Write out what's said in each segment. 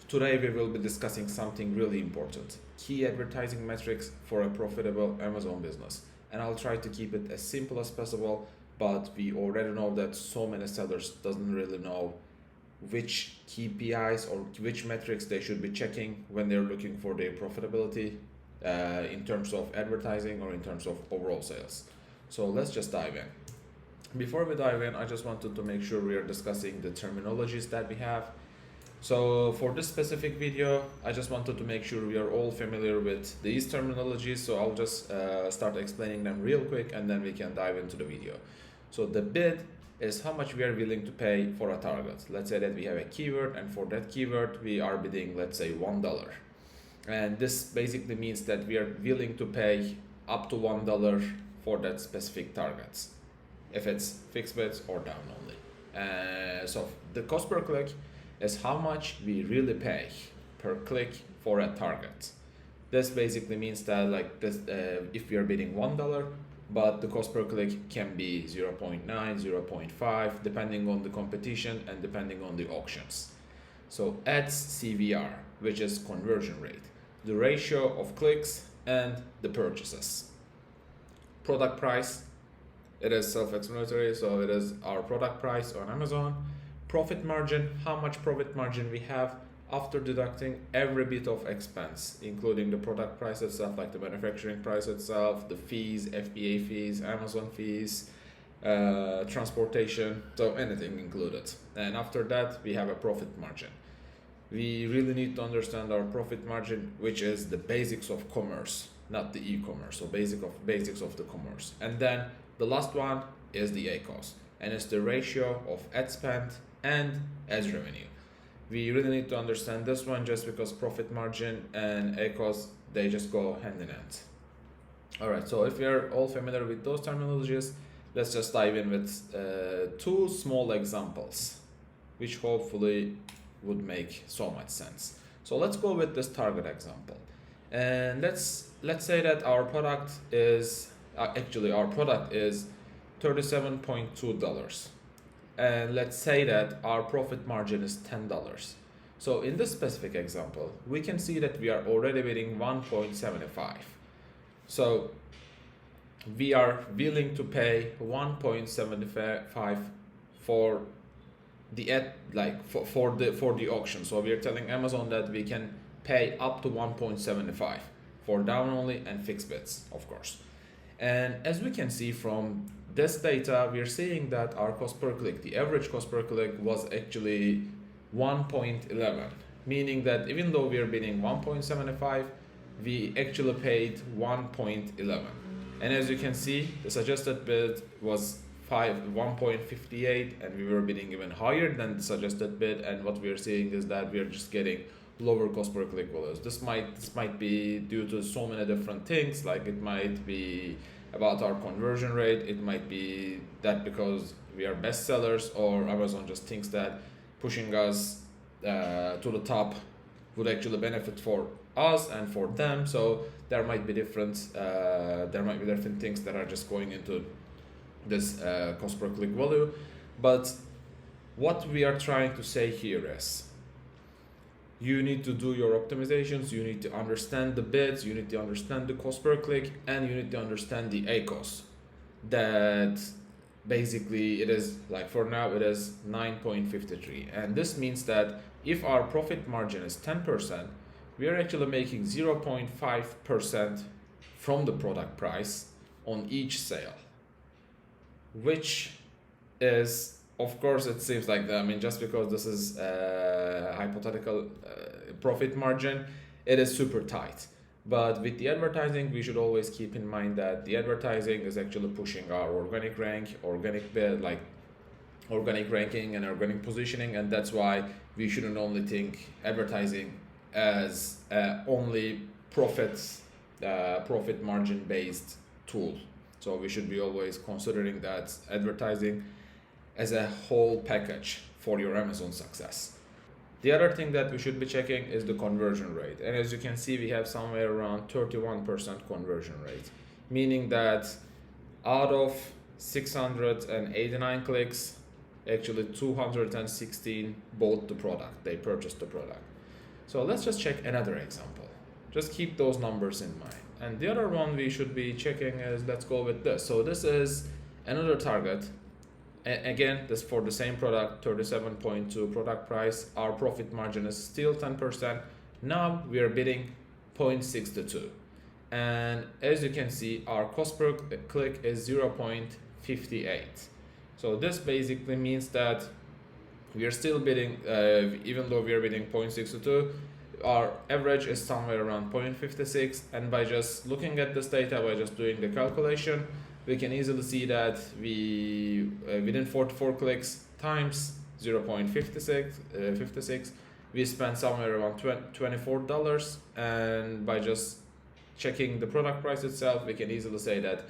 Today we will be discussing something really important, key advertising metrics for a profitable Amazon business. And I'll try to keep it as simple as possible, but we already know that so many sellers doesn't really know which KPIs or which metrics they should be checking when they're looking for their profitability in terms of advertising or in terms of overall sales. So let's just dive in. Before we dive in, I just wanted to make sure we are discussing the terminologies that we have. So for this specific video, I just wanted to make sure we are all familiar with these terminologies. So I'll just start explaining them real quick and then we can dive into the video. So the bid is how much we are willing to pay for a target. Let's say that we have a keyword, and for that keyword we are bidding, let's say, $1. And this basically means that we are willing to pay up to $1 for that specific target, if it's fixed bids or down only. So the cost per click is how much we really pay per click for a target. This basically means that if we are bidding $1, but the cost per click can be 0.9, 0.5, depending on the competition and depending on the auctions. So ads CVR, which is conversion rate, the ratio of clicks and the purchases. Product price, it is self-explanatory, so it is our product price on Amazon. Profit margin, how much profit margin we have after deducting every bit of expense, including the product price itself, like the manufacturing price itself, the fees, FBA fees, Amazon fees, transportation, so anything included. And after that, we have a profit margin. We really need to understand our profit margin, which is the basics of commerce, not the e-commerce, so basics of the commerce. And then the last one is the ACOS, and it's the ratio of ad spend and ads revenue. We really need to understand this one just because profit margin and ACOS, they just go hand in hand. All right, so if you're all familiar with those terminologies, let's just dive in with two small examples, which hopefully would make so much sense. So let's go with this target example. And let's say that our product is, $37.2. And let's say that our profit margin is $10. So in this specific example, we can see that we are already bidding 1.75. So we are willing to pay 1.75 for the ad, for the auction. So we are telling Amazon that we can pay up to 1.75 for down only and fixed bids, of course. And as we can see from this data, we are seeing that our cost per click, the average cost per click, was actually 1.11, meaning that even though we are bidding 1.75, we actually paid 1.11. And as you can see, the suggested bid was 1.58, and we were bidding even higher than the suggested bid. And what we are seeing is that we are just getting lower cost per click values. This might be due to so many different things, like it might be about our conversion rate, it might be that because we are best sellers, or Amazon just thinks that pushing us to the top would actually benefit for us and for them. So there might be different things that are just going into this cost per click value. But what we are trying to say here is, you need to do your optimizations, you need to understand the bids, you need to understand the cost per click, and you need to understand the ACOS. That basically it is, like for now, it is 9.53. And this means that if our profit margin is 10%, we are actually making 0.5% from the product price on each sale, which is, of course, it seems like that. I mean, just because this is a hypothetical profit margin, it is super tight. But with the advertising, we should always keep in mind that the advertising is actually pushing our organic rank, organic bid, like organic ranking and organic positioning, and that's why we shouldn't only think advertising as only profit margin based tool. So we should be always considering that advertising as a whole package for your Amazon success. The other thing that we should be checking is the conversion rate. And as you can see, we have somewhere around 31% conversion rate, meaning that out of 689 clicks, actually 216 bought the product, they purchased the product. So let's just check another example. Just keep those numbers in mind. And the other one we should be checking is, let's go with this. So this is another target. Again, this for the same product, 37.2 product price. Our profit margin is still 10%. Now we are bidding 0.62. And as you can see, our cost per click is 0.58. So this basically means that we are still bidding, even though we are bidding 0.62, our average is somewhere around 0.56. And by just looking at this data, by just doing the calculation, we can easily see that we within 44 clicks times 0.56, we spent somewhere around $24. And by just checking the product price itself, we can easily say that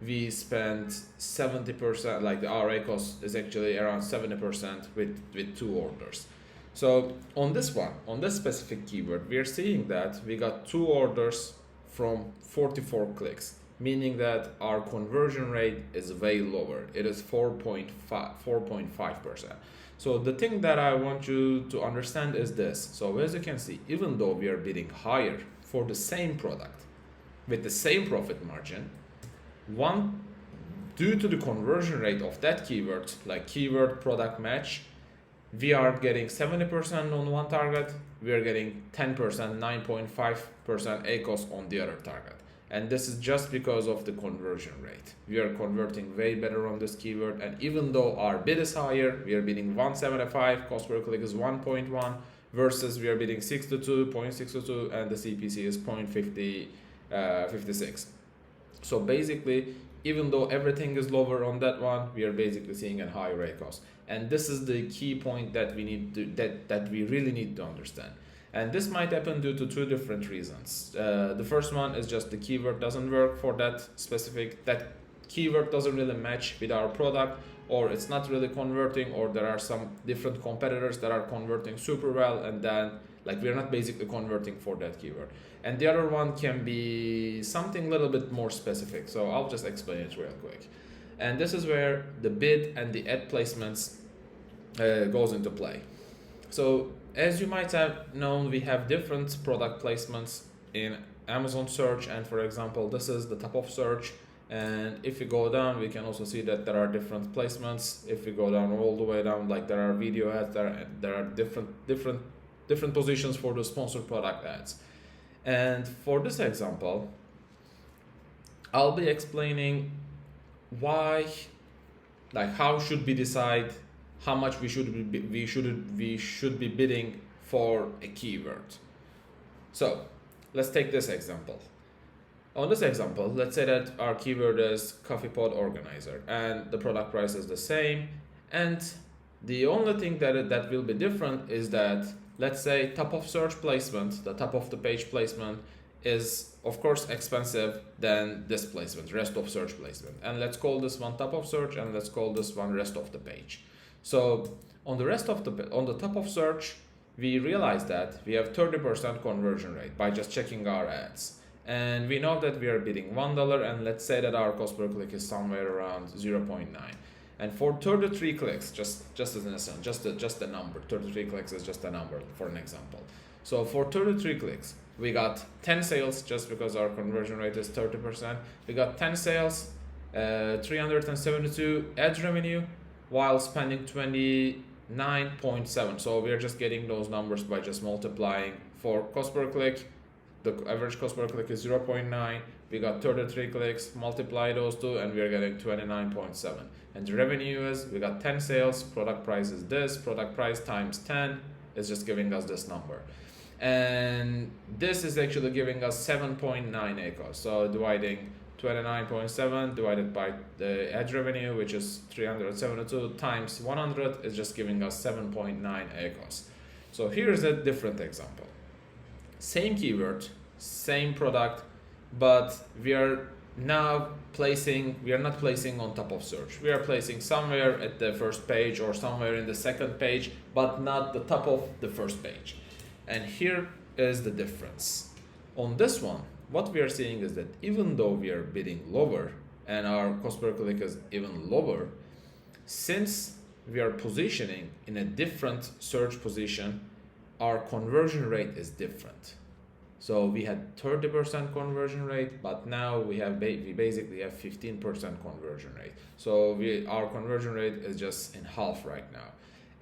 we spent 70%, like our ACOS is actually around 70% with 2 orders. So on this one, on this specific keyword, we are seeing that we got 2 orders from 44 clicks, meaning that our conversion rate is way lower. It is 4.5%. So the thing that I want you to understand is this. So as you can see, even though we are bidding higher for the same product with the same profit margin, due to the conversion rate of that keyword, like keyword product match, we are getting 70% on one target, we are getting 10%, 9.5% ACOS on the other target. And this is just because of the conversion rate. We are converting way better on this keyword, and even though our bid is higher, we are bidding 175, cost per click is 1.1, versus we are bidding 62.62 and the CPC is 0.56. So basically, even though everything is lower on that one, we are basically seeing a higher ACOS. And this is the key point that we need to that we really need to understand. And this might happen due to 2 different reasons. The first one is just the keyword doesn't work for that keyword doesn't really match with our product, or it's not really converting, or there are some different competitors that are converting super well, and then like we're not basically converting for that keyword. And the other one can be something a little bit more specific. So I'll just explain it real quick. And this is where the bid and the ad placements goes into play. So as you might have known, we have different product placements in Amazon search, and for example, this is the top of search. And if you go down, we can also see that there are different placements. If we go down all the way down, like there are video ads, there are different positions for the sponsored product ads. And for this example, I'll be explaining why, like how should we decide how much we should be bidding for a keyword. So let's take this example. On this example, let's say that our keyword is coffee pod organizer and the product price is the same, and the only thing that will be different is that, let's say, top of search placement, the top of the page placement is of course expensive than this placement, rest of search placement. And let's call this one top of search, and let's call this one rest of the page. So on the top of search, we realize that we have 30% conversion rate by just checking our ads. And we know that we are bidding $1, and let's say that our cost per click is somewhere around 0.9. And for 33 clicks, just as an example, just a number, 33 clicks is just a number for an example. So for 33 clicks, we got 10 sales, just because our conversion rate is 30%. We got 10 sales, 372 ad revenue, while spending 29.7. So we are just getting those numbers by just multiplying. For cost per click, the average cost per click is 0.9. We got 33 clicks, multiply those two, and we are getting 29.7. And the revenue is, we got 10 sales, product price is this, product price times 10 is just giving us this number. And this is actually giving us 7.9 ACOS. So dividing 29.7 divided by the ad revenue, which is 372, times 100 is just giving us 7.9 ACOS. So here's a different example. Same keyword, same product, but we are not placing on top of search. We are placing somewhere at the first page or somewhere in the second page, but not the top of the first page. And here is the difference. On this one, what we are seeing is that even though we are bidding lower and our cost per click is even lower, since we are positioning in a different search position, our conversion rate is different. So we had 30% conversion rate, but now we basically have 15% conversion rate. So our conversion rate is just in half right now.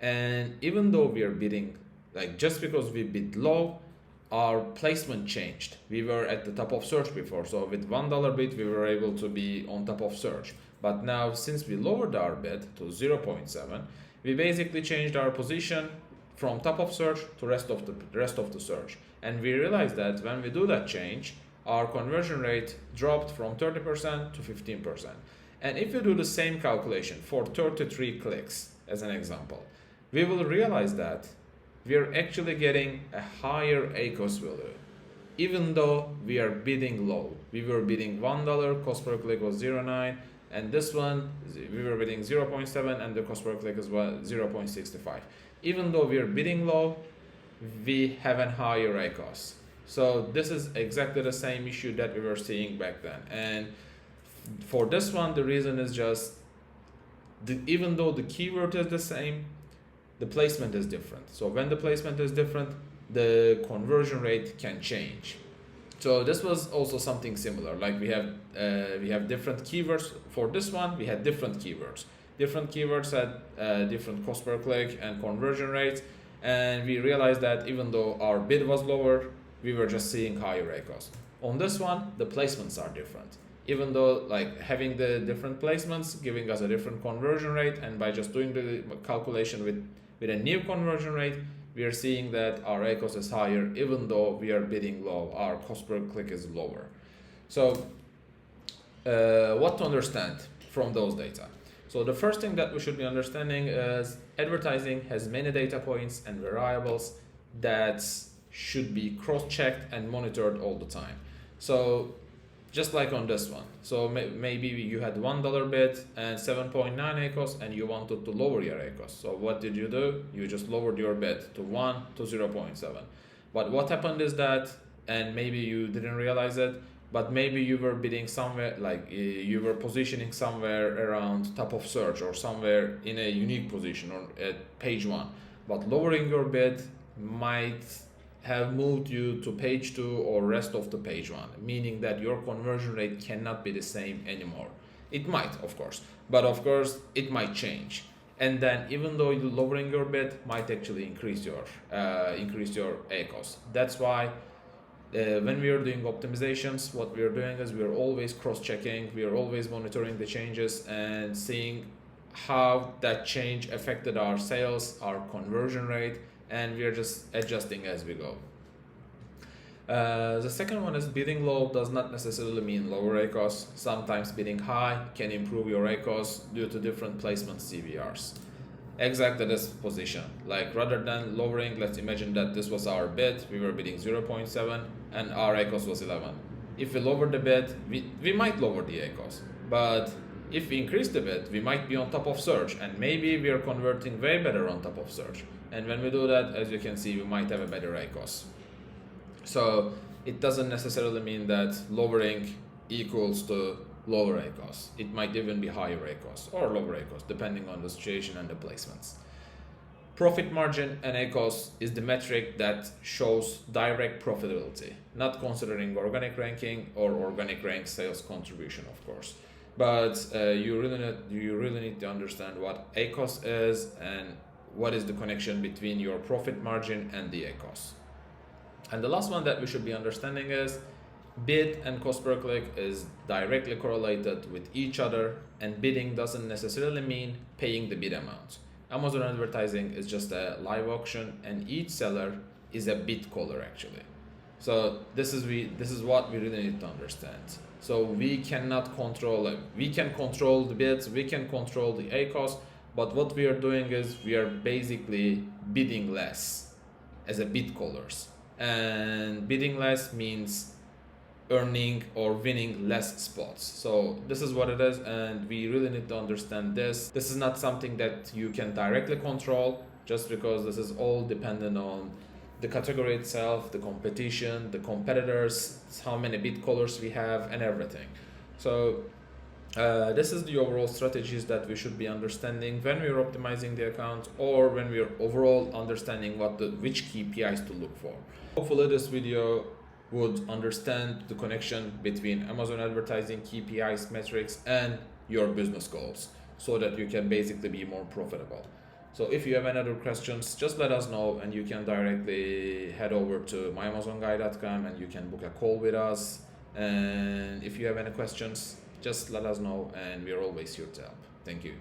And even though we are bidding, like just because we bid low, our placement changed. We were at the top of search before, so with $1 bid we were able to be on top of search. But now since we lowered our bid to 0.7, we basically changed our position from top of search to rest of the search. And we realized that when we do that change, our conversion rate dropped from 30% to 15%. And if you do the same calculation for 33 clicks as an example, we will realize that we are actually getting a higher ACOS value, even though we are bidding low. We were bidding $1, cost per click was 0.9, and this one we were bidding 0.7 and the cost per click is 0.65. Even though we are bidding low, we have a higher ACOS. So this is exactly the same issue that we were seeing back then. And for this one, the reason is just even though the keyword is the same, the placement is different. So when the placement is different, the conversion rate can change. So this was also something similar. Like we have different keywords. For this one, we had different keywords. Different keywords had different cost per click and conversion rates. And we realized that even though our bid was lower, we were just seeing higher ACOS. On this one, the placements are different. Even though like having the different placements giving us a different conversion rate, and by just doing the calculation with a new conversion rate, we are seeing that our ACOS is higher even though we are bidding low, our cost per click is lower. So what to understand from those data? So the first thing that we should be understanding is advertising has many data points and variables that should be cross-checked and monitored all the time. So just like on this one, so maybe you had $1 bid and 7.9 ACOS and you wanted to lower your ACOS. So what did you do? You just lowered your bid to 1 to 0.7. But what happened is that, and maybe you didn't realize it, but maybe you were bidding somewhere, like you were positioning somewhere around top of search or somewhere in a unique position or at page 1. But lowering your bid might have moved you to page 2 or rest of the page 1, meaning that your conversion rate cannot be the same anymore. It might, of course, but of course it might change. And then even though you lowering your bid might actually increase your ACOS. That's why when we are doing optimizations, what we are doing is we are always cross-checking, we are always monitoring the changes and seeing how that change affected our sales, our conversion rate, and we are just adjusting as we go. The second one is bidding low does not necessarily mean lower ACOS. Sometimes bidding high can improve your ACOS due to different placement CVRs. Exactly this position, like rather than lowering, let's imagine that this was our bid, we were bidding 0.7 and our ACOS was 11. If we lower the bid, we might lower the ACOS, but if we increase the bid, we might be on top of search and maybe we are converting way better on top of search. And when we do that, as you can see, we might have a better ACOS. So it doesn't necessarily mean that lowering equals to lower ACOS. It might even be higher ACOS or lower ACOS, depending on the situation and the placements. Profit margin and ACOS is the metric that shows direct profitability, not considering organic ranking or organic rank sales contribution, of course. But you really need to understand what ACOS is and what is the connection between your profit margin and the ACOS. And the last one that we should be understanding is bid and cost per click is directly correlated with each other, and bidding doesn't necessarily mean paying the bid amount. Amazon advertising is just a live auction and each seller is a bid caller actually. So this is what we really need to understand. So we cannot control it. We can control the bids, we can control the ACOS, but what we are doing is we are basically bidding less as a bid callers. And bidding less means earning or winning less spots. So this is what it is, and we really need to understand this. This is not something that you can directly control, just because this is all dependent on the category itself, the competition, the competitors, how many bid callers we have, and everything. So This is the overall strategies that we should be understanding when we are optimizing the account, or when we are overall understanding which KPIs to look for. Hopefully this video would understand the connection between Amazon advertising KPIs, metrics, and your business goals, so that you can basically be more profitable. So if you have any other questions, just let us know, and you can directly head over to myamazonguy.com and you can book a call with us. And if you have any questions, just let us know, and we are always here to help. Thank you.